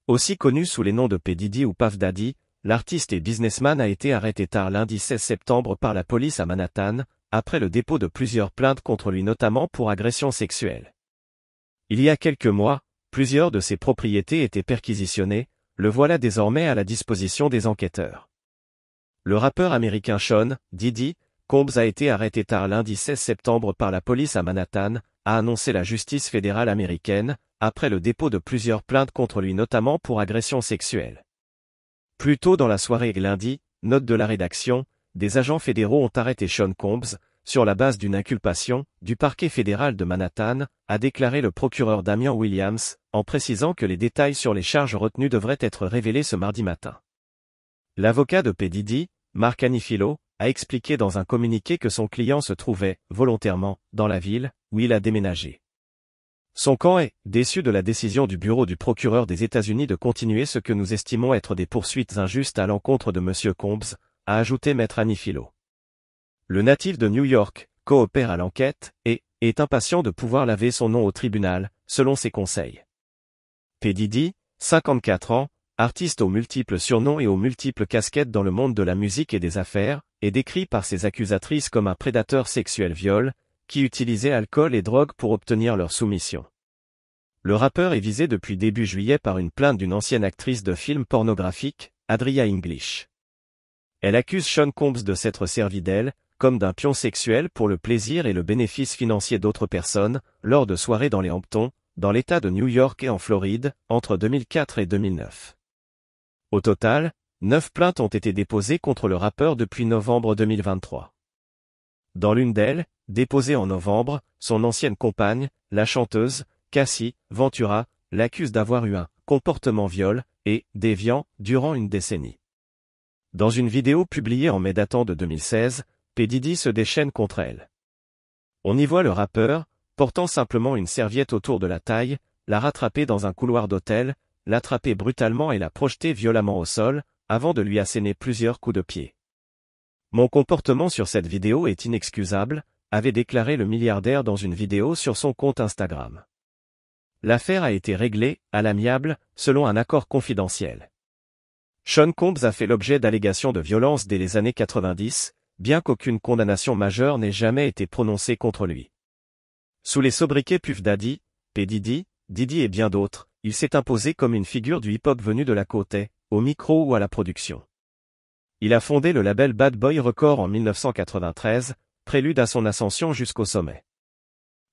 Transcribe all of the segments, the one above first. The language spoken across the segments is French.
Aussi connu sous les noms de P. Diddy ou Puff Daddy, l'artiste et businessman a été arrêté tard lundi 16 septembre par la police à Manhattan, après le dépôt de plusieurs plaintes contre lui notamment pour agression sexuelle. Il y a quelques mois, plusieurs de ses propriétés étaient perquisitionnées, le voilà désormais à la disposition des enquêteurs. Le rappeur américain Sean Diddy Combs a été arrêté tard lundi 16 septembre par la police à Manhattan, a annoncé la justice fédérale américaine, après le dépôt de plusieurs plaintes contre lui notamment pour agression sexuelle. Plus tôt dans la soirée lundi, note de la rédaction, des agents fédéraux ont arrêté Sean Combs, sur la base d'une inculpation, du parquet fédéral de Manhattan, a déclaré le procureur Damian Williams, en précisant que les détails sur les charges retenues devraient être révélés ce mardi matin. L'avocat de P. Diddy, Mark Anifilo, a expliqué dans un communiqué que son client se trouvait, volontairement, dans la ville, où il a déménagé. Son camp est déçu de la décision du bureau du procureur des États-Unis de continuer ce que nous estimons être des poursuites injustes à l'encontre de M. Combs, a ajouté maître Anifilo. Le natif de New York coopère à l'enquête et est impatient de pouvoir laver son nom au tribunal, selon ses conseils. P. Diddy, 54 ans, artiste aux multiples surnoms et aux multiples casquettes dans le monde de la musique et des affaires, est décrit par ses accusatrices comme un prédateur sexuel viol, qui utilisait alcool et drogue pour obtenir leur soumission. Le rappeur est visé depuis début juillet par une plainte d'une ancienne actrice de films pornographiques, Adria English. Elle accuse Sean Combs de s'être servi d'elle, comme d'un pion sexuel pour le plaisir et le bénéfice financier d'autres personnes, lors de soirées dans les Hamptons, dans l'État de New York et en Floride, entre 2004 et 2009. Au total, 9 plaintes ont été déposées contre le rappeur depuis novembre 2023. Dans l'une d'elles, déposée en novembre, son ancienne compagne, la chanteuse, Cassie Ventura, l'accuse d'avoir eu un comportement viol et déviant durant une décennie. Dans une vidéo publiée en mai datant de 2016, P. Diddy se déchaîne contre elle. On y voit le rappeur, portant simplement une serviette autour de la taille, la rattraper dans un couloir d'hôtel, l'attraper brutalement et la projeter violemment au sol, avant de lui asséner plusieurs coups de pied. Mon comportement sur cette vidéo est inexcusable, avait déclaré le milliardaire dans une vidéo sur son compte Instagram. L'affaire a été réglée, à l'amiable, selon un accord confidentiel. Sean Combs a fait l'objet d'allégations de violence dès les années 90, bien qu'aucune condamnation majeure n'ait jamais été prononcée contre lui. Sous les sobriquets Puff Daddy, P. Diddy, Diddy et bien d'autres, il s'est imposé comme une figure du hip-hop venu de la côte est, au micro ou à la production. Il a fondé le label Bad Boy Records en 1993, prélude à son ascension jusqu'au sommet.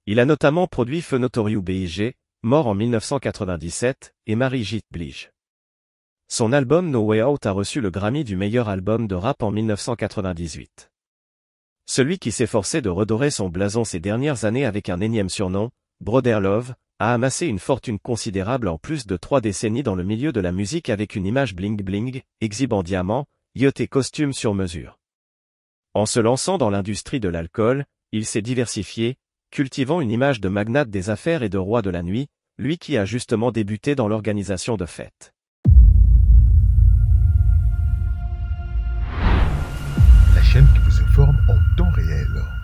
Il a notamment produit Feu Notorious B.I.G., mort en 1997, et Mary J. Blige. Son album No Way Out a reçu le Grammy du meilleur album de rap en 1998. Celui qui s'efforçait de redorer son blason ces dernières années avec un énième surnom, Brother Love, a amassé une fortune considérable en plus de 3 décennies dans le milieu de la musique avec une image bling-bling, exhibant diamants, yachts et costumes sur mesure. En se lançant dans l'industrie de l'alcool, il s'est diversifié, cultivant une image de magnate des affaires et de roi de la nuit, lui qui a justement débuté dans l'organisation de fêtes. La chaîne qui vous informe en temps réel.